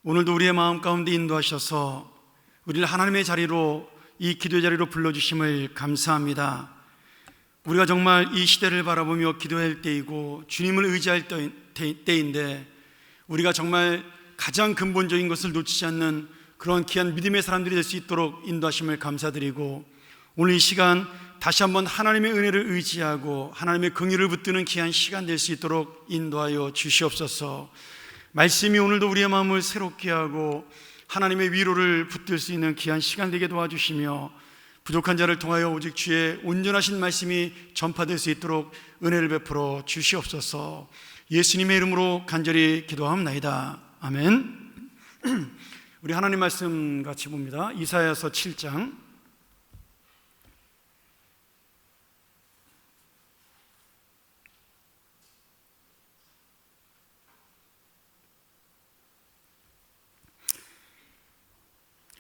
오늘도 우리의 마음 가운데 인도하셔서 우리를 하나님의 자리로, 이 기도의 자리로 불러주심을 감사합니다. 우리가 정말 이 시대를 바라보며 기도할 때이고 주님을 의지할 때인데, 우리가 정말 가장 근본적인 것을 놓치지 않는 그런 귀한 믿음의 사람들이 될 수 있도록 인도하심을 감사드리고, 오늘 이 시간 다시 한번 하나님의 은혜를 의지하고 하나님의 긍휼을 붙드는 귀한 시간 될 수 있도록 인도하여 주시옵소서. 말씀이 오늘도 우리의 마음을 새롭게 하고 하나님의 위로를 붙들 수 있는 귀한 시간 되게 도와주시며, 부족한 자를 통하여 오직 주의 온전하신 말씀이 전파될 수 있도록 은혜를 베풀어 주시옵소서. 예수님의 이름으로 간절히 기도하옵나이다. 아멘. 우리 하나님 말씀 같이 봅니다. 이사야서 7장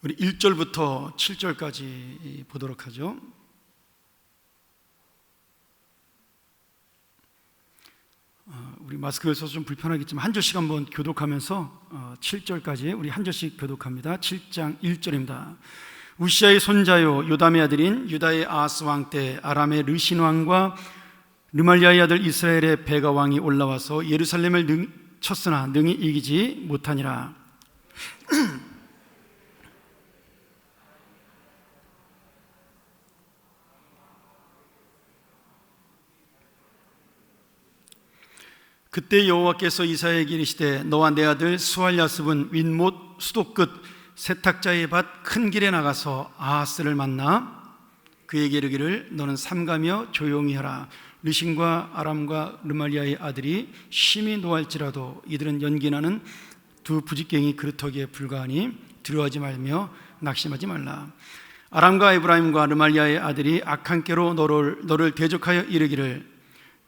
우리 1절부터 7절까지 보도록 하죠. 우리 마스크를 써서 좀 불편하겠지만 한 절씩 한번 교독하면서 7절까지 우리 한 절씩 교독합니다. 7장 1절입니다. 우시아의 손자요 요담의 아들인 유다의 아하스 왕 때 아람의 르신 왕과 르말리아의 아들 이스라엘의 베가 왕이 올라와서 예루살렘을 쳤으나 능히 이기지 못하니라. 그때 여호와께서 이사야에게 이르시되, 너와 내 아들 스왈야습은 윗못 수도 끝 세탁자의 밭 큰 길에 나가서 아하스를 만나 그에게 이르기를, 너는 삼가며 조용히 하라. 르신과 아람과 르말리아의 아들이 심히 노할지라도 이들은 연기나는 두 부직갱이 그루터기에 불과하니 두려워하지 말며 낙심하지 말라. 아람과 에브라임과 르말리아의 아들이 악한 꾀로 너를 대적하여 이르기를,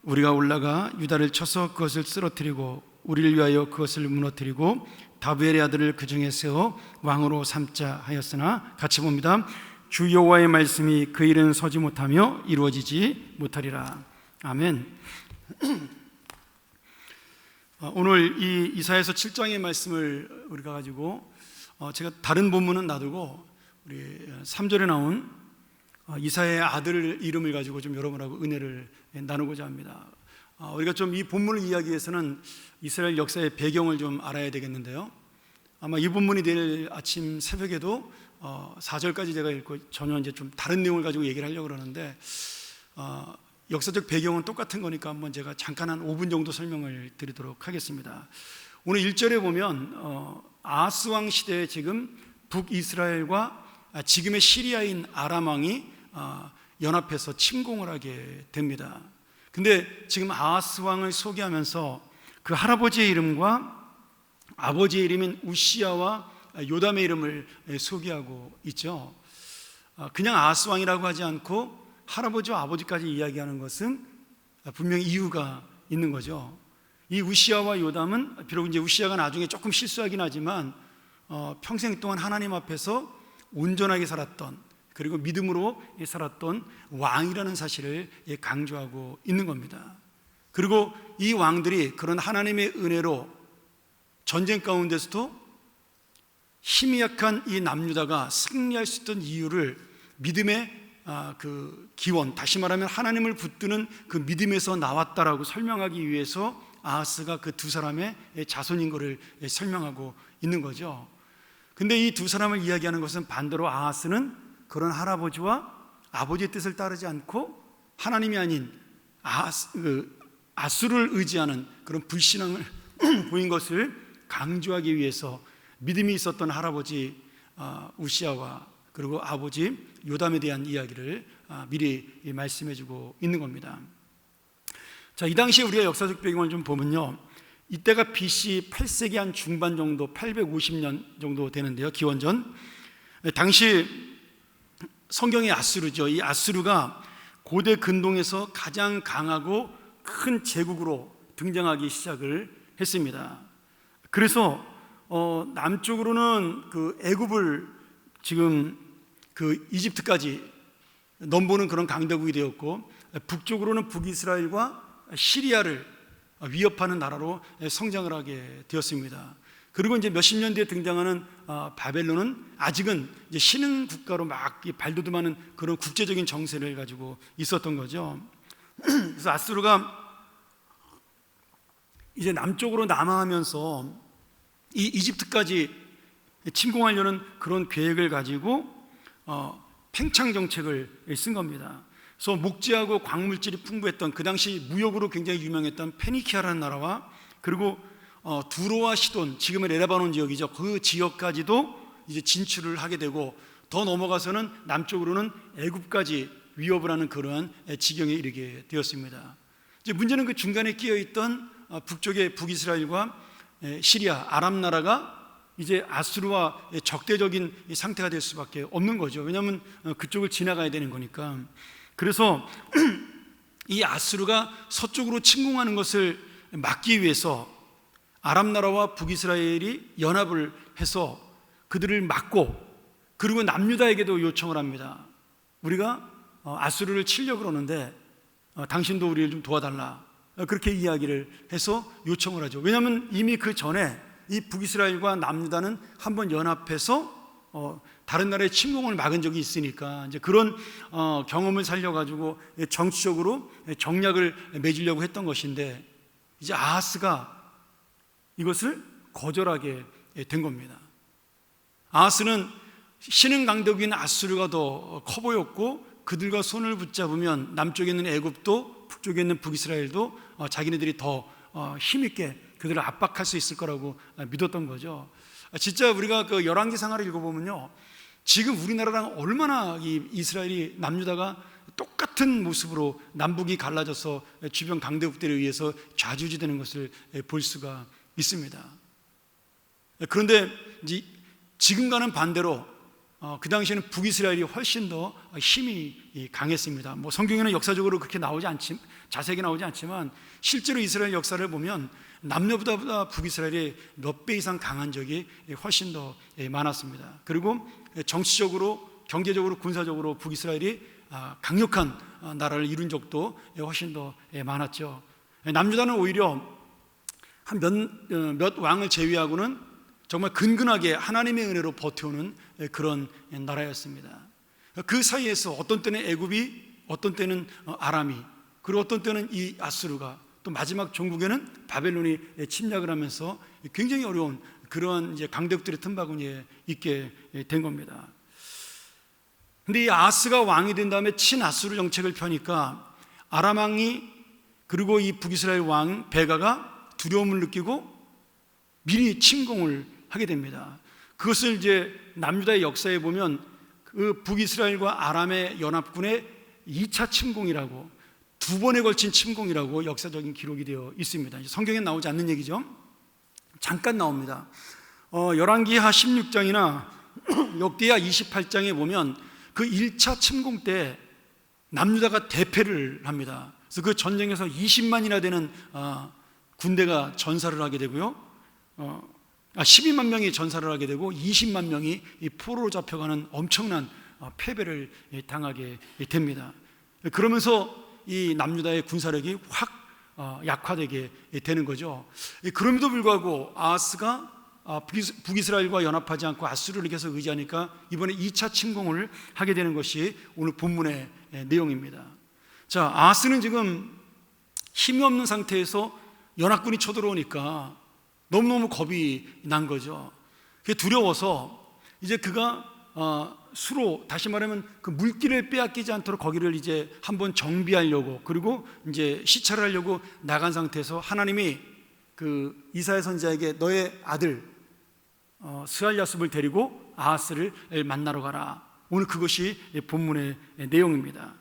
우리가 올라가 유다를 쳐서 그것을 쓰러뜨리고 우리를 위하여 그것을 무너뜨리고 다브엘의 아들을 그 중에 세워 왕으로 삼자 하였으나, 같이 봅니다. 주 여호와의 말씀이 그 일은 서지 못하며 이루어지지 못하리라. 아멘. 오늘 이 이사야서 7장의 말씀을 우리가 가지고 제가 다른 본문은 놔두고 우리 3절에 나온 이사야의 아들 이름을 가지고 좀 여러분하고 은혜를 나누고자 합니다. 우리가 좀 이 본문을 이해하기 위해서는 이스라엘 역사의 배경을 좀 알아야 되겠는데요, 아마 이 본문이 내일 아침 새벽에도 4절까지 제가 읽고 전혀 이제 좀 다른 내용을 가지고 얘기를 하려고 그러는데, 역사적 배경은 똑같은 거니까 한번 제가 잠깐 한 5분 정도 설명을 드리도록 하겠습니다. 오늘 1절에 보면 아하스 왕 시대에 지금 북이스라엘과 지금의 시리아인 아람 왕이 연합해서 침공을 하게 됩니다. 근데 지금 아하스 왕을 소개하면서 그 할아버지의 이름과 아버지의 이름인 우시아와 요담의 이름을 소개하고 있죠. 그냥 아하스 왕이라고 하지 않고 할아버지와 아버지까지 이야기하는 것은 분명히 이유가 있는 거죠. 이 우시아와 요담은 비록 이제 우시아가 나중에 조금 실수하긴 하지만 평생 동안 하나님 앞에서 온전하게 살았던, 그리고 믿음으로 살았던 왕이라는 사실을 강조하고 있는 겁니다. 그리고 이 왕들이 그런 하나님의 은혜로 전쟁 가운데서도 힘이 약한 이 남유다가 승리할 수 있던 이유를 믿음의 그 기원, 다시 말하면 하나님을 붙드는 그 믿음에서 나왔다라고 설명하기 위해서 아하스가 그 두 사람의 자손인 것을 설명하고 있는 거죠. 근데 이 두 사람을 이야기하는 것은 반대로 아하스는 그런 할아버지와 아버지의 뜻을 따르지 않고 하나님이 아닌 아수를 의지하는 그런 불신앙을 보인 것을 강조하기 위해서 믿음이 있었던 할아버지 우시아와 그리고 아버지 요담에 대한 이야기를 미리 말씀해주고 있는 겁니다. 자, 이 당시에 우리가 역사적 배경을 좀 보면요, 이때가 BC 8세기 한 중반 정도, 850년 정도 되는데요, 기원전. 당시 성경의 아수르죠. 이 아수르가 고대 근동에서 가장 강하고 큰 제국으로 등장하기 시작을 했습니다. 그래서 남쪽으로는 그 애굽을 지금 그 이집트까지 넘보는 그런 강대국이 되었고, 북쪽으로는 북이스라엘과 시리아를 위협하는 나라로 성장을 하게 되었습니다. 그리고 이제 몇십 년 뒤에 등장하는 바벨론은 아직은 이제 신흥 국가로 막 발돋움하는 그런 국제적인 정세를 가지고 있었던 거죠. 그래서 아수르가 이제 남쪽으로 남하하면서 이 이집트까지 침공하려는 그런 계획을 가지고 팽창 정책을 쓴 겁니다. 그래서 목재하고 광물질이 풍부했던 그 당시 무역으로 굉장히 유명했던 페니키아라는 나라와 그리고 두로와 시돈, 지금의 레바논 지역이죠. 그 지역까지도 이제 진출을 하게 되고 더 넘어가서는 남쪽으로는 애굽까지 위협을 하는 그러한 지경에 이르게 되었습니다. 이제 문제는 그 중간에 끼어 있던 북쪽의 북이스라엘과 시리아, 아람 나라가 이제 아수르와 적대적인 상태가 될 수밖에 없는 거죠. 왜냐하면 그쪽을 지나가야 되는 거니까. 그래서 이 아수르가 서쪽으로 침공하는 것을 막기 위해서 아람 나라와 북이스라엘이 연합을 해서 그들을 막고 그리고 남유다에게도 요청을 합니다. 우리가 아수르를 치려고 그러는데 당신도 우리를 좀 도와달라. 그렇게 이야기를 해서 요청을 하죠. 왜냐하면 이미 그 전에 이 북이스라엘과 남유다는 한번 연합해서 다른 나라의 침공을 막은 적이 있으니까 이제 그런 경험을 살려가지고 정치적으로 정략을 맺으려고 했던 것인데 이제 아하스가 이것을 거절하게 된 겁니다. 아하스는 신흥 강대국인 아수르가 더 커 보였고 그들과 손을 붙잡으면 남쪽에 있는 애굽도 북쪽에 있는 북이스라엘도 자기네들이 더 힘있게 그들을 압박할 수 있을 거라고 믿었던 거죠. 진짜 우리가 그 열왕기상하를 읽어보면요, 지금 우리나라랑 얼마나 이 이스라엘이 남유다가 똑같은 모습으로 남북이 갈라져서 주변 강대국들에 의해서 좌지우지되는 것을 볼 수가 있습니다. 그런데 이제 지금과는 반대로 그 당시에는 북이스라엘이 훨씬 더 힘이 강했습니다. 뭐 성경에는 역사적으로 그렇게 자세하게 나오지 않지만 실제로 이스라엘 역사를 보면 남녀보다 북이스라엘이 몇 배 이상 강한 적이 훨씬 더 많았습니다. 그리고 정치적으로, 경제적으로, 군사적으로 북이스라엘이 강력한 나라를 이룬 적도 훨씬 더 많았죠. 남유다는 오히려 한 몇 왕을 제외하고는 정말 근근하게 하나님의 은혜로 버텨오는 그런 나라였습니다. 그 사이에서 어떤 때는 애굽이, 어떤 때는 아람이, 그리고 어떤 때는 이 아수르가, 또 마지막 종국에는 바벨론이 침략을 하면서 굉장히 어려운 그러한 이제 강대국들의 틈바구니에 있게 된 겁니다. 근데 이 아하스가 왕이 된 다음에 친아수르 정책을 펴니까 아람 왕이, 그리고 이 북이스라엘 왕 베가가 두려움을 느끼고 미리 침공을 하게 됩니다. 그것을 이제 남유다의 역사에 보면 그 북이스라엘과 아람의 연합군의 2차 침공이라고, 두 번에 걸친 침공이라고 역사적인 기록이 되어 있습니다. 성경에 나오지 않는 얘기죠. 잠깐 나옵니다. 열왕기하 16장이나 역대하 28장에 보면 그 1차 침공 때 남유다가 대패를 합니다. 그래서 그 전쟁에서 20만이나 되는 군대가 전사를 하게 되고요, 12만 명이 전사를 하게 되고 20만 명이 이 포로로 잡혀가는 엄청난 패배를 당하게 됩니다. 그러면서 이 남유다의 군사력이 확 약화되게 되는 거죠. 그럼에도 불구하고 아하스가 북이스라엘과 연합하지 않고 아수르를 계속 의지하니까 이번에 2차 침공을 하게 되는 것이 오늘 본문의 내용입니다. 자, 아하스는 지금 힘이 없는 상태에서 연합군이 쳐들어오니까 너무너무 겁이 난 거죠. 그게 두려워서 이제 그가 수로, 다시 말하면 그 물기를 빼앗기지 않도록 거기를 이제 한번 정비하려고, 그리고 이제 시찰을 하려고 나간 상태에서 하나님이 그 이사야 선지자에게 너의 아들 스알야습을 데리고 아하스를 만나러 가라. 오늘 그것이 본문의 내용입니다.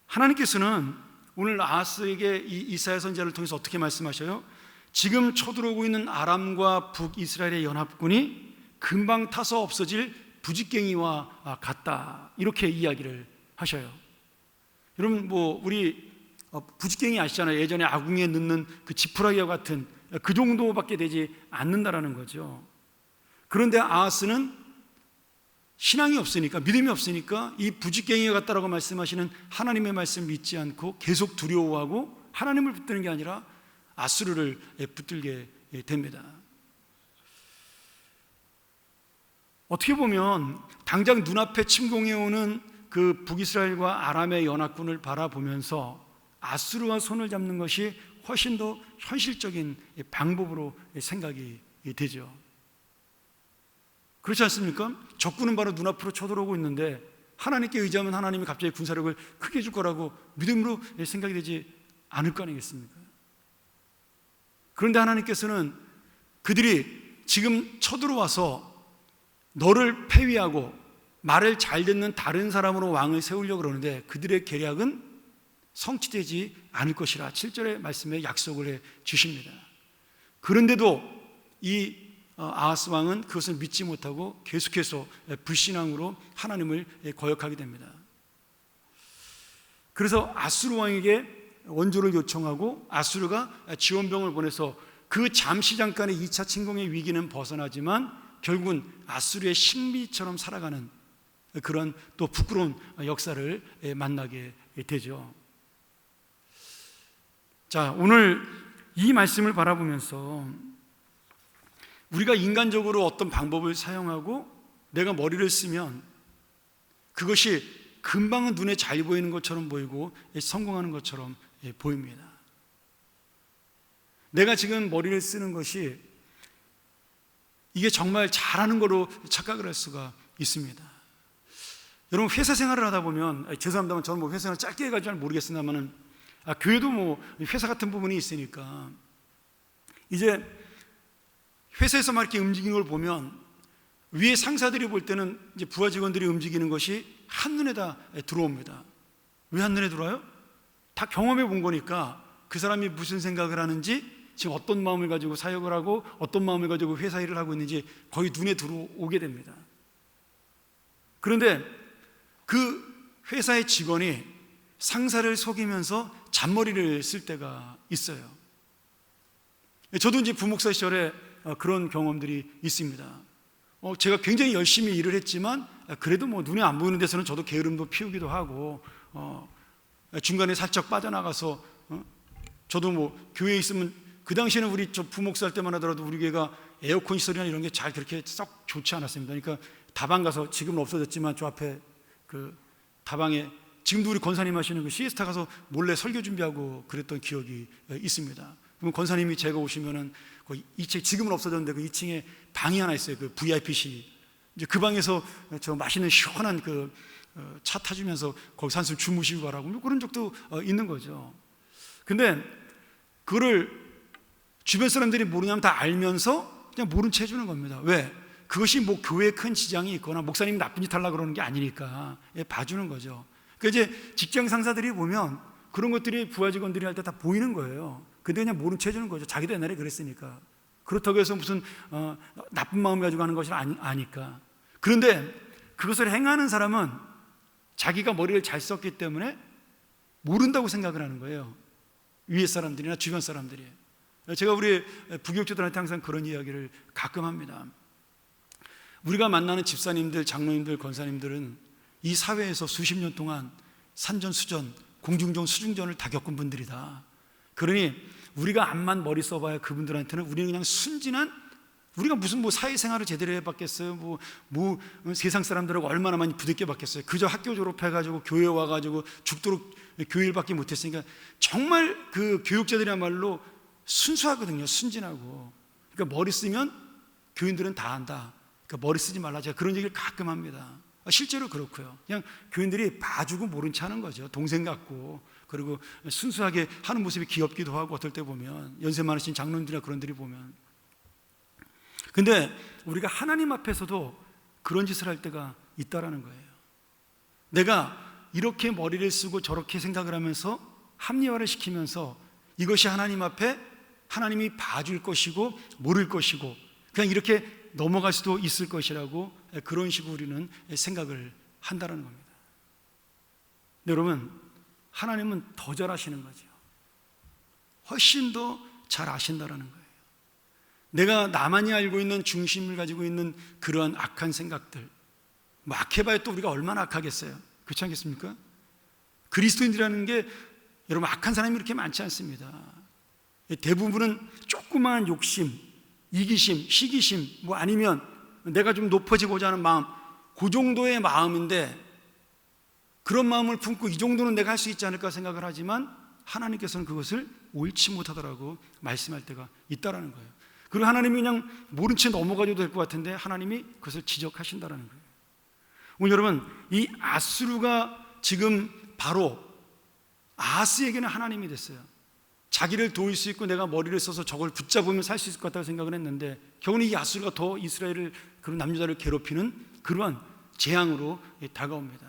하나님께서는 오늘 아하스에게 이 이사야 선지자를 통해서 어떻게 말씀하셔요? 지금 쳐들어오고 있는 아람과 북이스라엘의 연합군이 금방 타서 없어질 부직갱이와 같다, 이렇게 이야기를 하셔요. 여러분, 뭐 우리 부직갱이 아시잖아요. 예전에 아궁이에 넣는 그 지푸라기와 같은 그 정도밖에 되지 않는다라는 거죠. 그런데 아하스는 신앙이 없으니까, 믿음이 없으니까 이 부직갱이와 같다라고 말씀하시는 하나님의 말씀 믿지 않고 계속 두려워하고 하나님을 붙드는 게 아니라 아수르를 붙들게 됩니다. 어떻게 보면 당장 눈앞에 침공해 오는 그 북이스라엘과 아람의 연합군을 바라보면서 아수르와 손을 잡는 것이 훨씬 더 현실적인 방법으로 생각이 되죠. 그렇지 않습니까? 적군은 바로 눈앞으로 쳐들어오고 있는데 하나님께 의지하면 하나님이 갑자기 군사력을 크게 줄 거라고 믿음으로 생각이 되지 않을 거 아니겠습니까? 그런데 하나님께서는 그들이 지금 쳐들어와서 너를 폐위하고 말을 잘 듣는 다른 사람으로 왕을 세우려고 그러는데 그들의 계략은 성취되지 않을 것이라 7절의 말씀에 약속을 해 주십니다. 그런데도 이 아하스 왕은 그것을 믿지 못하고 계속해서 불신앙으로 하나님을 거역하게 됩니다. 그래서 아수르 왕에게 원조를 요청하고 아수르가 지원병을 보내서 그 잠시 잠깐의 2차 침공의 위기는 벗어나지만 결국은 아수르의 식미처럼 살아가는 그런 또 부끄러운 역사를 만나게 되죠. 자, 오늘 이 말씀을 바라보면서 우리가 인간적으로 어떤 방법을 사용하고 내가 머리를 쓰면 그것이 금방은 눈에 잘 보이는 것처럼 보이고 성공하는 것처럼 보입니다. 내가 지금 머리를 쓰는 것이 이게 정말 잘하는 거로 착각을 할 수가 있습니다. 여러분 회사 생활을 하다 보면 죄송합니다만 저는 뭐 회사 생활 짧게 해가지고 잘 모르겠습니다만은 교회도 뭐 회사 같은 부분이 있으니까 이제 회사에서 막 이렇게 움직이는 걸 보면 위에 상사들이 볼 때는 이제 부하 직원들이 움직이는 것이 한눈에 다 들어옵니다. 왜 한눈에 들어와요? 다 경험해 본 거니까 그 사람이 무슨 생각을 하는지 지금 어떤 마음을 가지고 사역을 하고 어떤 마음을 가지고 회사 일을 하고 있는지 거의 눈에 들어오게 됩니다. 그런데 그 회사의 직원이 상사를 속이면서 잔머리를 쓸 때가 있어요. 저도 이제 부목사 시절에 그런 경험들이 있습니다. 제가 굉장히 열심히 일을 했지만 그래도 뭐 눈에 안 보이는 데서는 저도 게으름도 피우기도 하고 중간에 살짝 빠져나가서 저도 뭐 교회에 있으면 그 당시에는 우리 저 부목사 할 때만 하더라도 우리 교회가 에어컨 시설이나 이런 게 잘 그렇게 썩 좋지 않았습니다. 그러니까 다방 가서 지금은 없어졌지만 저 앞에 그 다방에 지금도 우리 권사님 하시는 그 시에스타 가서 몰래 설교 준비하고 그랬던 기억이 있습니다. 그럼 권사님이 제가 오시면은 그 2층 지금은 없어졌는데 그 2층에 방이 하나 있어요. 그 VIP실. 이제 그 방에서 저 맛있는 시원한 그 차 타주면서 거기서 한숨 주무시고 가라고 뭐 그런 적도 있는 거죠. 근데 그거를 주변 사람들이 모르냐면 다 알면서 그냥 모른 채 해주는 겁니다. 왜? 그것이 뭐 교회에 큰 지장이 있거나 목사님이 나쁜 짓 하려고 그러는 게 아니니까 봐주는 거죠. 그러니까 이제 직장 상사들이 보면 그런 것들이 부하 직원들이 할 때 다 보이는 거예요. 근데 그냥 모른 채 해주는 거죠. 자기도 옛날에 그랬으니까. 그렇다고 해서 무슨 나쁜 마음 가지고 하는 것이 아니까. 그런데 그것을 행하는 사람은 자기가 머리를 잘 썼기 때문에 모른다고 생각을 하는 거예요. 위에 사람들이나 주변 사람들이. 제가 우리 부교육자들한테 항상 그런 이야기를 가끔 합니다. 우리가 만나는 집사님들, 장로님들, 권사님들은 이 사회에서 수십 년 동안 산전수전, 공중전, 수중전을 다 겪은 분들이다. 그러니 우리가 암만 머리 써봐야 그분들한테는 우리는 그냥 순진한, 우리가 무슨 뭐 사회생활을 제대로 해봤겠어요? 뭐 세상 사람들하고 얼마나 많이 부딪혀 봤겠어요? 그저 학교 졸업해가지고 교회 와가지고 죽도록 교일밖에 못했으니까 정말 그 교육자들이야말로 순수하거든요. 순진하고. 그러니까 머리 쓰면 교인들은 다 안다. 그러니까 머리 쓰지 말라. 제가 그런 얘기를 가끔 합니다. 실제로 그렇고요. 그냥 교인들이 봐주고 모른 체 하는 거죠. 동생 같고. 그리고 순수하게 하는 모습이 귀엽기도 하고 어떨 때 보면 연세 많으신 장로님들이나 그런들이 보면. 근데 우리가 하나님 앞에서도 그런 짓을 할 때가 있다라는 거예요. 내가 이렇게 머리를 쓰고 저렇게 생각을 하면서 합리화를 시키면서 이것이 하나님 앞에 하나님이 봐줄 것이고 모를 것이고 그냥 이렇게 넘어갈 수도 있을 것이라고 그런 식으로 우리는 생각을 한다는 겁니다. 여러분, 하나님은 더 잘 아시는 거죠. 훨씬 더 잘 아신다라는 거예요. 내가 나만이 알고 있는 중심을 가지고 있는 그러한 악한 생각들, 뭐 악해봐야 또 우리가 얼마나 악하겠어요. 그렇지 않겠습니까? 그리스도인이라는 게 여러분 악한 사람이 이렇게 많지 않습니다. 대부분은 조그마한 욕심, 이기심, 시기심, 뭐 아니면 내가 좀 높아지고자 하는 마음, 그 정도의 마음인데, 그런 마음을 품고 이 정도는 내가 할 수 있지 않을까 생각을 하지만 하나님께서는 그것을 옳지 못하더라고 말씀할 때가 있다라는 거예요. 그리고 하나님이 그냥 모른 채 넘어가도 될 것 같은데 하나님이 그것을 지적하신다라는 거예요. 오늘 여러분, 이 아수르가 지금 바로 아하스에게는 하나님이 됐어요. 자기를 도울 수 있고 내가 머리를 써서 저걸 붙잡으면 살 수 있을 것 같다고 생각을 했는데, 결국은 이 아수르가 더 이스라엘을, 그런 남유다를 괴롭히는 그러한 재앙으로 다가옵니다.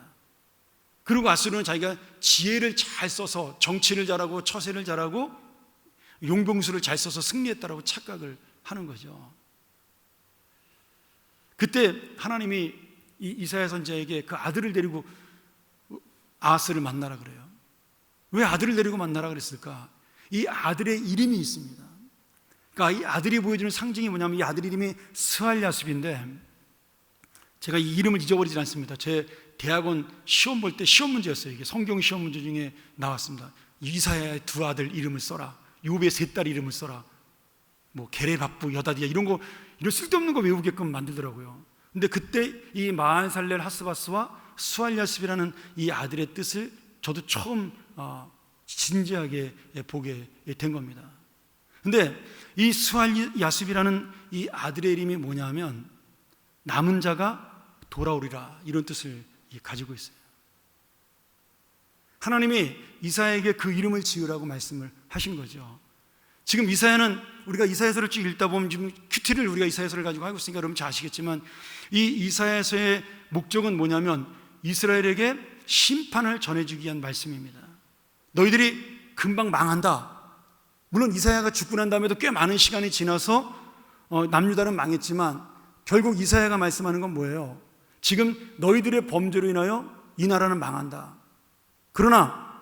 그리고 아수르는 자기가 지혜를 잘 써서 정치를 잘하고 처세를 잘하고 용병수를 잘 써서 승리했다라고 착각을 하는 거죠. 그때 하나님이 이 이사야 선지자에게 그 아들을 데리고 아하스를 만나라 그래요. 왜 아들을 데리고 만나라 그랬을까? 이 아들의 이름이 있습니다. 그러니까 이 아들이 보여주는 상징이 뭐냐면, 이 아들 이름이 스알야습인데, 제가 이 이름을 잊어버리지 않습니다. 제 대학원 시험 볼 때 시험 문제였어요. 이게 성경 시험 문제 중에 나왔습니다. 이사야의 두 아들 이름을 써라, 요배의 세 딸 이름을 써라, 뭐 게레바프, 여다디아, 이런 거, 이런 쓸데없는 거 외우게끔 만들더라고요. 근데 그때 이 마한살렐 하스바스와 스알야습이라는 이 아들의 뜻을 저도 처음 진지하게 보게 된 겁니다. 근데 이 스알야습이라는 이 아들의 이름이 뭐냐면, 남은 자가 돌아오리라, 이런 뜻을 가지고 있어요. 하나님이 이사야에게 그 이름을 지으라고 말씀을 하신 거죠. 지금 이사야는, 우리가 이사야서를 쭉 읽다 보면 지금 큐티를 우리가 이사야서를 가지고 하고 있으니까 여러분 잘 아시겠지만, 이 이사야서의 목적은 뭐냐면 이스라엘에게 심판을 전해주기 위한 말씀입니다. 너희들이 금방 망한다. 물론 이사야가 죽고 난 다음에도 꽤 많은 시간이 지나서 남유다는 망했지만, 결국 이사야가 말씀하는 건 뭐예요? 지금 너희들의 범죄로 인하여 이 나라는 망한다. 그러나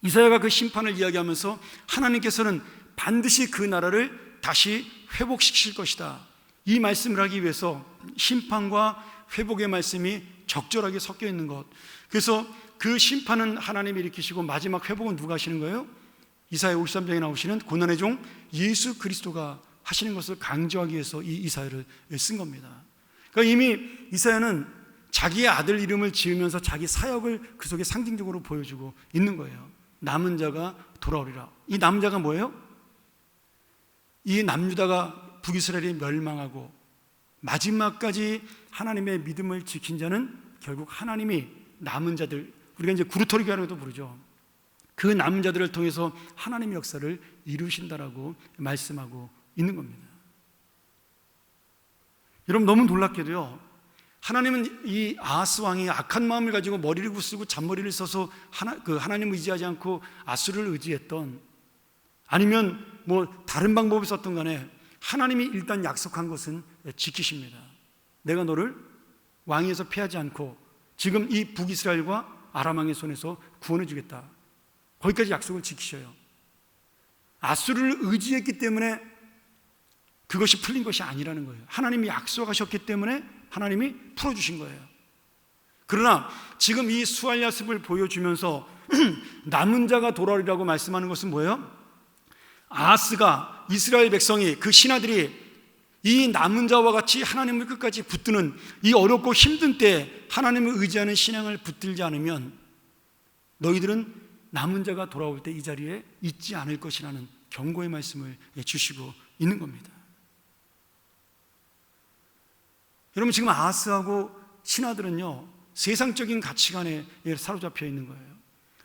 이사야가 그 심판을 이야기하면서 하나님께서는 반드시 그 나라를 다시 회복시킬 것이다, 이 말씀을 하기 위해서 심판과 회복의 말씀이 적절하게 섞여 있는 것. 그래서 그 심판은 하나님이 일으키시고 마지막 회복은 누가 하시는 거예요? 이사야 53장에 나오시는 고난의 종 예수 그리스도가 하시는 것을 강조하기 위해서 이 이사야를 쓴 겁니다. 그러니까 이미 이사야는 자기의 아들 이름을 지으면서 자기 사역을 그 속에 상징적으로 보여주고 있는 거예요. 남은 자가 돌아오리라. 이 남은 자가 뭐예요? 이 남유다가 북이스라엘이 멸망하고 마지막까지 하나님의 믿음을 지킨 자는 결국 하나님이 남은 자들, 우리가 이제 구루터리 교회라고도 부르죠. 그 남은 자들을 통해서 하나님의 역사를 이루신다라고 말씀하고 있는 겁니다. 여러분, 너무 놀랍게도요, 하나님은 이 아하스 왕이 악한 마음을 가지고 머리를 부수고 잔머리를 써서 하나님을 의지하지 않고 아수르를 의지했던, 아니면 뭐 다른 방법을 썼던 간에 하나님이 일단 약속한 것은 지키십니다. 내가 너를 왕위에서 패하지 않고 지금 이 북이스라엘과 아람 왕의 손에서 구원해 주겠다. 거기까지 약속을 지키셔요. 아수르를 의지했기 때문에 그것이 풀린 것이 아니라는 거예요. 하나님이 약속하셨기 때문에 하나님이 풀어주신 거예요. 그러나 지금 이 스알야습을 보여주면서 남은 자가 돌아오리라고 말씀하는 것은 뭐예요? 아하스가, 이스라엘 백성이, 그 신하들이 이 남은 자와 같이 하나님을 끝까지 붙드는 이 어렵고 힘든 때 하나님을 의지하는 신앙을 붙들지 않으면 너희들은 남은 자가 돌아올 때 이 자리에 있지 않을 것이라는 경고의 말씀을 주시고 있는 겁니다. 여러분, 지금 아하스하고 신하들은요, 세상적인 가치관에 사로잡혀 있는 거예요.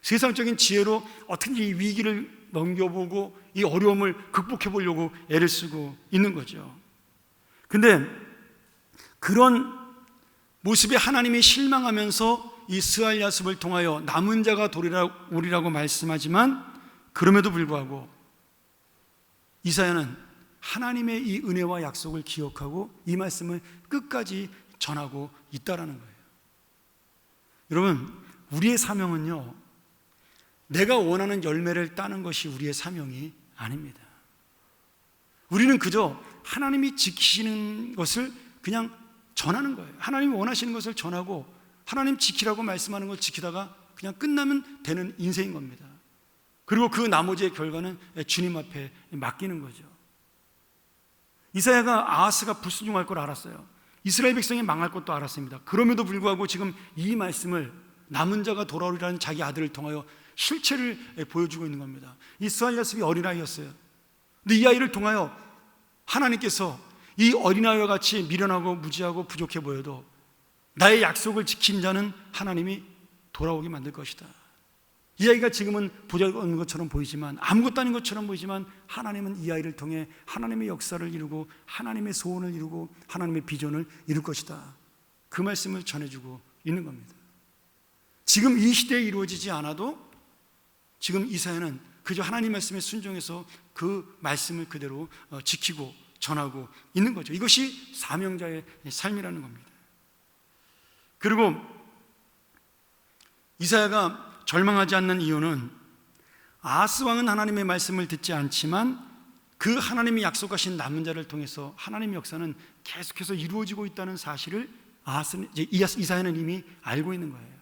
세상적인 지혜로 어떻게 이 위기를 넘겨보고 이 어려움을 극복해 보려고 애를 쓰고 있는 거죠. 근데 그런 모습에 하나님이 실망하면서 이 스알야습을 통하여 남은 자가 오리라고 말씀하지만, 그럼에도 불구하고 이사야는 하나님의 이 은혜와 약속을 기억하고 이 말씀을 끝까지 전하고 있다라는 거예요. 여러분, 우리의 사명은요, 내가 원하는 열매를 따는 것이 우리의 사명이 아닙니다. 우리는 그저 하나님이 지키시는 것을 그냥 전하는 거예요. 하나님이 원하시는 것을 전하고 하나님 지키라고 말씀하는 걸 지키다가 그냥 끝나면 되는 인생인 겁니다. 그리고 그 나머지의 결과는 주님 앞에 맡기는 거죠. 이사야가 아하스가 불순종할 걸 알았어요. 이스라엘 백성이 망할 것도 알았습니다. 그럼에도 불구하고 지금 이 말씀을 남은 자가 돌아오리라는 자기 아들을 통하여 실체를 보여주고 있는 겁니다. 이 스알랴습이 어린아이였어요. 근데 이 아이를 통하여 하나님께서 이 어린아이와 같이 미련하고 무지하고 부족해 보여도 나의 약속을 지킨 자는 하나님이 돌아오게 만들 것이다. 이 아이가 지금은 보잘것없는 것처럼 보이지만, 아무것도 아닌 것처럼 보이지만, 하나님은 이 아이를 통해 하나님의 역사를 이루고 하나님의 소원을 이루고 하나님의 비전을 이룰 것이다. 그 말씀을 전해주고 있는 겁니다. 지금 이 시대에 이루어지지 않아도 지금 이사야는 그저 하나님 말씀에 순종해서 그 말씀을 그대로 지키고 전하고 있는 거죠. 이것이 사명자의 삶이라는 겁니다. 그리고 이사야가 절망하지 않는 이유는 아하스 왕은 하나님의 말씀을 듣지 않지만 그 하나님이 약속하신 남은 자를 통해서 하나님의 역사는 계속해서 이루어지고 있다는 사실을 이사야는 이미 알고 있는 거예요.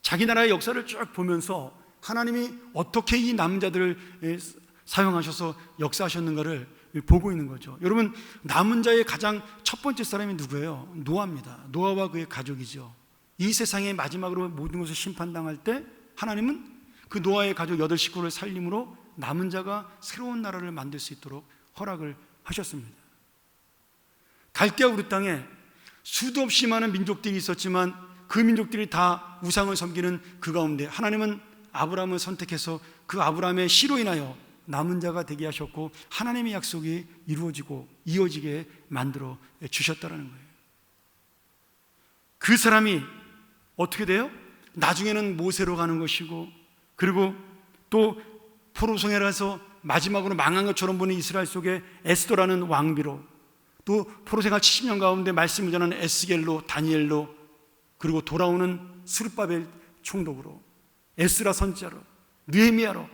자기 나라의 역사를 쭉 보면서 하나님이 어떻게 이 남은 자들을 사용하셔서 역사하셨는가를 보고 있는 거죠. 여러분, 남은 자의 가장 첫 번째 사람이 누구예요? 노아입니다. 노아와 그의 가족이죠. 이 세상의 마지막으로 모든 것을 심판당할 때 하나님은 그 노아의 가족 8식구를 살림으로 남은 자가 새로운 나라를 만들 수 있도록 허락을 하셨습니다. 갈대아 우르 땅에 수도 없이 많은 민족들이 있었지만 그 민족들이 다 우상을 섬기는 그 가운데 하나님은 아브라함을 선택해서 그 아브라함의 씨로 인하여 남은 자가 되게 하셨고 하나님의 약속이 이루어지고 이어지게 만들어 주셨다는 거예요. 그 사람이 어떻게 돼요? 나중에는 모세로 가는 것이고, 그리고 또 포로생활에서 마지막으로 망한 것처럼 보는 이스라엘 속에 에스더라는 왕비로, 또 포로생활 70년 가운데 말씀을 전하는 에스겔로, 다니엘로, 그리고 돌아오는 스룹바벨 총독으로, 에스라 선지자로, 느헤미야로,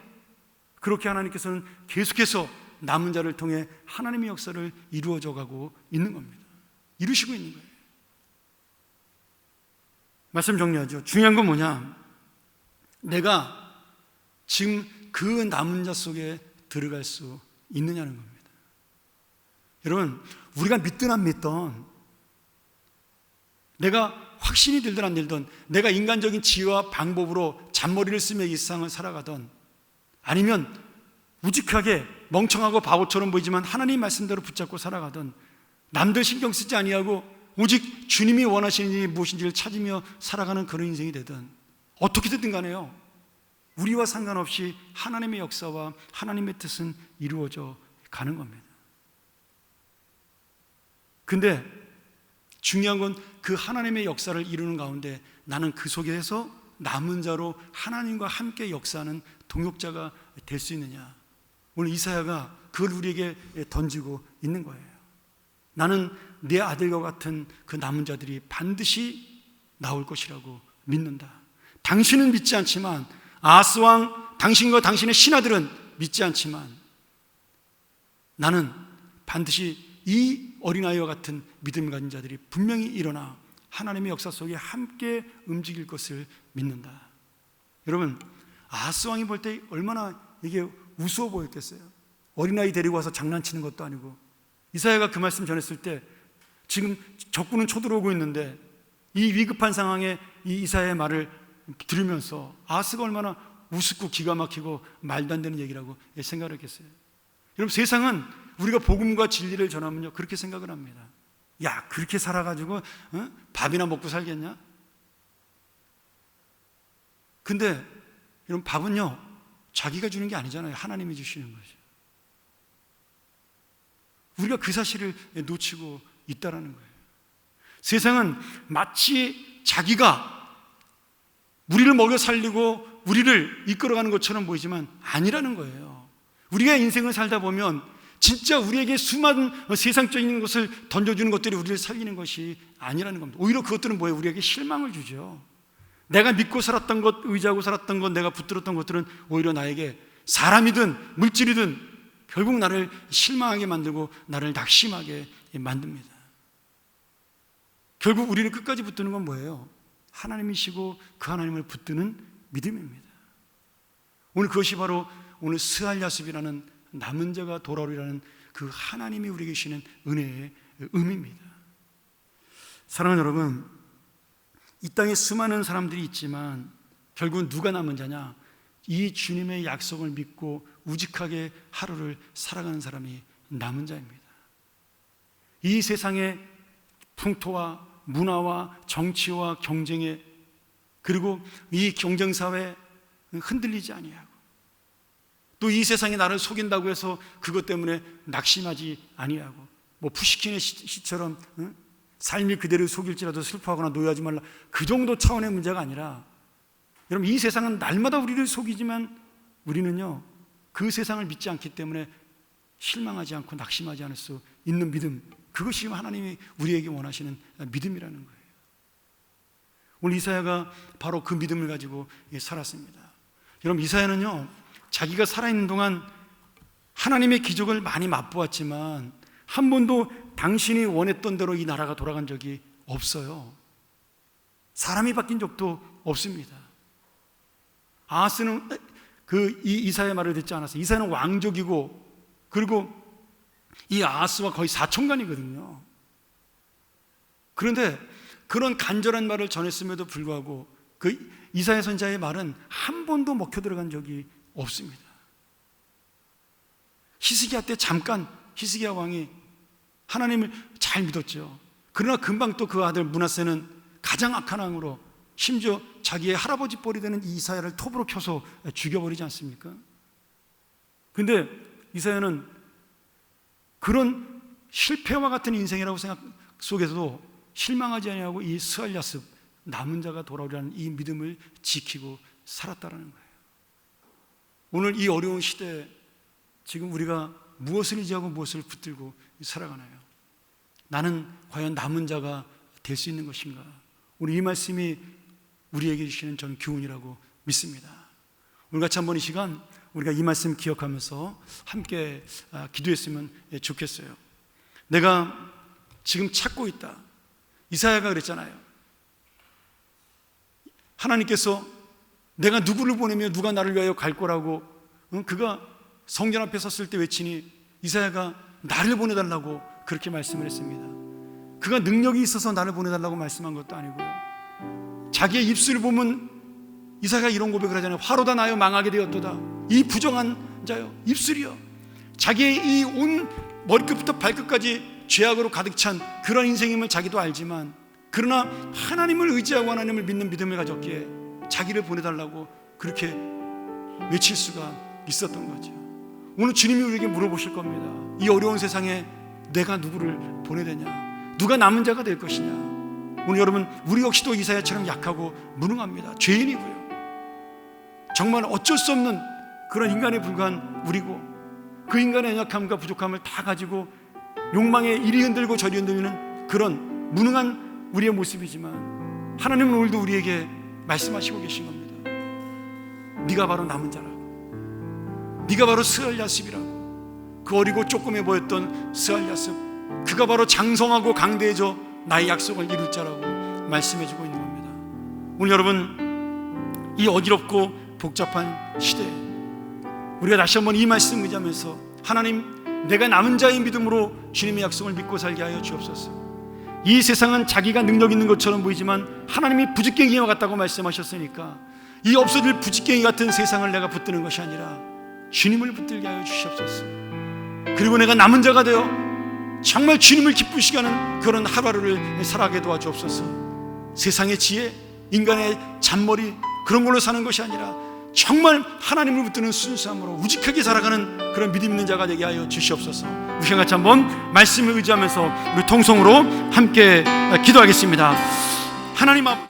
그렇게 하나님께서는 계속해서 남은 자를 통해 하나님의 역사를 이루어져 가고 있는 겁니다. 이루시고 있는 거예요. 말씀 정리하죠. 중요한 건 뭐냐? 내가 지금 그 남은 자 속에 들어갈 수 있느냐는 겁니다. 여러분, 우리가 믿든 안 믿든, 내가 확신이 들든 안 들든, 내가 인간적인 지혜와 방법으로 잔머리를 쓰며 이 세상을 살아가던, 아니면 우직하게 멍청하고 바보처럼 보이지만 하나님 말씀대로 붙잡고 살아가던, 남들 신경 쓰지 아니하고 오직 주님이 원하시는 일이 무엇인지를 찾으며 살아가는 그런 인생이 되든, 어떻게 되든 간에요, 우리와 상관없이 하나님의 역사와 하나님의 뜻은 이루어져 가는 겁니다. 근데 중요한 건 그 하나님의 역사를 이루는 가운데 나는 그 속에서 남은 자로 하나님과 함께 역사하는 동역자가 될 수 있느냐. 오늘 이사야가 그걸 우리에게 던지고 있는 거예요. 나는 내 아들과 같은 그 남은 자들이 반드시 나올 것이라고 믿는다. 당신은 믿지 않지만, 아하스 왕, 당신과 당신의 신하들은 믿지 않지만, 나는 반드시 이 어린아이와 같은 믿음을 가진 자들이 분명히 일어나 하나님의 역사 속에 함께 움직일 것을 믿는다. 여러분, 아하스 왕이 볼 때 얼마나 이게 우스워 보였겠어요. 어린아이 데리고 와서 장난치는 것도 아니고. 이사야가 그 말씀 전했을 때 지금 적군은 쳐들어오고 있는데 이 위급한 상황에 이 이사야의 말을 들으면서 아하스가 얼마나 우습고 기가 막히고 말도 안 되는 얘기라고 생각을 했겠어요. 여러분, 세상은 우리가 복음과 진리를 전하면요 그렇게 생각을 합니다. 야, 그렇게 살아가지고 밥이나 먹고 살겠냐? 근데 여러분, 밥은요 자기가 주는 게 아니잖아요. 하나님이 주시는 거죠. 우리가 그 사실을 놓치고 있다라는 거예요. 세상은 마치 자기가 우리를 먹여 살리고 우리를 이끌어가는 것처럼 보이지만 아니라는 거예요. 우리가 인생을 살다 보면 진짜 우리에게 수많은 세상적인 것을 던져주는 것들이 우리를 살리는 것이 아니라는 겁니다. 오히려 그것들은 뭐예요? 우리에게 실망을 주죠. 내가 믿고 살았던 것, 의지하고 살았던 것, 내가 붙들었던 것들은 오히려 나에게 사람이든 물질이든 결국 나를 실망하게 만들고 나를 낙심하게 만듭니다. 결국 우리를 끝까지 붙드는 건 뭐예요? 하나님이시고 그 하나님을 붙드는 믿음입니다. 오늘 그것이 바로 오늘 스알야습이라는 남은 자가 돌아오리라는 그 하나님이 우리에게 주시는 은혜의 의미입니다. 사랑하는 여러분, 이 땅에 수많은 사람들이 있지만 결국은 누가 남은 자냐? 이 주님의 약속을 믿고 우직하게 하루를 살아가는 사람이 남은 자입니다. 이 세상의 풍토와 문화와 정치와 경쟁에, 그리고 이 경쟁사회에 흔들리지 아니하고, 또 이 세상이 나를 속인다고 해서 그것 때문에 낙심하지 아니하고, 뭐 푸시킨의 시처럼 삶이 그대로 속일지라도 슬퍼하거나 노여하지 말라, 그 정도 차원의 문제가 아니라, 여러분, 이 세상은 날마다 우리를 속이지만 우리는요, 그 세상을 믿지 않기 때문에 실망하지 않고 낙심하지 않을 수 있는 믿음, 그것이 하나님이 우리에게 원하시는 믿음이라는 거예요. 오늘 이사야가 바로 그 믿음을 가지고 살았습니다. 여러분, 이사야는요, 자기가 살아있는 동안 하나님의 기적을 많이 맛보았지만 한 번도 당신이 원했던 대로 이 나라가 돌아간 적이 없어요. 사람이 바뀐 적도 없습니다. 아하스는 이사야의 말을 듣지 않았어요. 이사야는 왕족이고, 그리고 이 아하스와 거의 사촌간이거든요. 그런데 그런 간절한 말을 전했음에도 불구하고 그 이사야 선지자의 말은 한 번도 먹혀 들어간 적이 없습니다. 히스기야 때 잠깐 히스기야 왕이 하나님을 잘 믿었죠. 그러나 금방 또 그 아들 므낫세는 가장 악한 왕으로, 심지어 자기의 할아버지 뻘이 되는 이사야를 톱으로 켜서 죽여버리지 않습니까? 근데 이사야는 그런 실패와 같은 인생이라고 생각 속에서도 실망하지 아니하고 이 스알랴습, 남은 자가 돌아오리라는 이 믿음을 지키고 살았다는 거예요. 오늘 이 어려운 시대에 지금 우리가 무엇을 의지하고 무엇을 붙들고 살아가나요? 나는 과연 남은 자가 될 수 있는 것인가? 오늘 이 말씀이 우리에게 주시는 저는 교훈이라고 믿습니다. 오늘같이 한번 이 시간 우리가 이 말씀 기억하면서 함께 기도했으면 좋겠어요. 내가 지금 찾고 있다. 이사야가 그랬잖아요. 하나님께서 내가 누구를 보내며 누가 나를 위하여 갈 거라고 그가 성전 앞에 섰을 때 외치니 이사야가 나를 보내달라고 그렇게 말씀을 했습니다. 그가 능력이 있어서 나를 보내달라고 말씀한 것도 아니고요, 자기의 입술을 보면 이사야가 이런 고백을 하잖아요. 화로다 나여 망하게 되었도다. 이 부정한 자요, 입술이요, 자기의 이 온 머리끝부터 발끝까지 죄악으로 가득 찬 그런 인생임을 자기도 알지만, 그러나 하나님을 의지하고 하나님을 믿는 믿음을 가졌기에 자기를 보내달라고 그렇게 외칠 수가 있었던 거죠. 오늘 주님이 우리에게 물어보실 겁니다. 이 어려운 세상에 내가 누구를 보내되냐? 누가 남은 자가 될 것이냐? 오늘 여러분, 우리 역시도 이사야처럼 약하고 무능합니다. 죄인이고요, 정말 어쩔 수 없는 그런 인간에 불과한 우리고, 그 인간의 연약함과 부족함을 다 가지고 욕망에 이리 흔들고 저리 흔들리는 그런 무능한 우리의 모습이지만, 하나님은 오늘도 우리에게 말씀하시고 계신 겁니다. 네가 바로 남은 자라고, 네가 바로 스알랴습이라고. 그 어리고 조그매 보였던 스알랴습, 그가 바로 장성하고 강대해져 나의 약속을 이룰 자라고 말씀해주고 있는 겁니다. 오늘 여러분, 이 어지럽고 복잡한 시대에 우리가 다시 한번 이 말씀 의지하면서, 하나님, 내가 남은 자의 믿음으로 주님의 약속을 믿고 살게 하여 주옵소서. 이 세상은 자기가 능력 있는 것처럼 보이지만 하나님이 부직갱이와 같다고 말씀하셨으니까, 이 없어질 부직갱이 같은 세상을 내가 붙드는 것이 아니라 주님을 붙들게 하여 주시옵소서. 그리고 내가 남은 자가 되어 정말 주님을 기쁘시게 하는 그런 하루하루를 살아가게 도와주옵소서. 세상의 지혜, 인간의 잔머리, 그런 걸로 사는 것이 아니라 정말 하나님을 붙드는 순수함으로 우직하게 살아가는 그런 믿음 있는 자가 되게 하여 주시옵소서. 우리 같이 한번 말씀을 의지하면서 우리 통성으로 함께 기도하겠습니다. 하나님 아버지,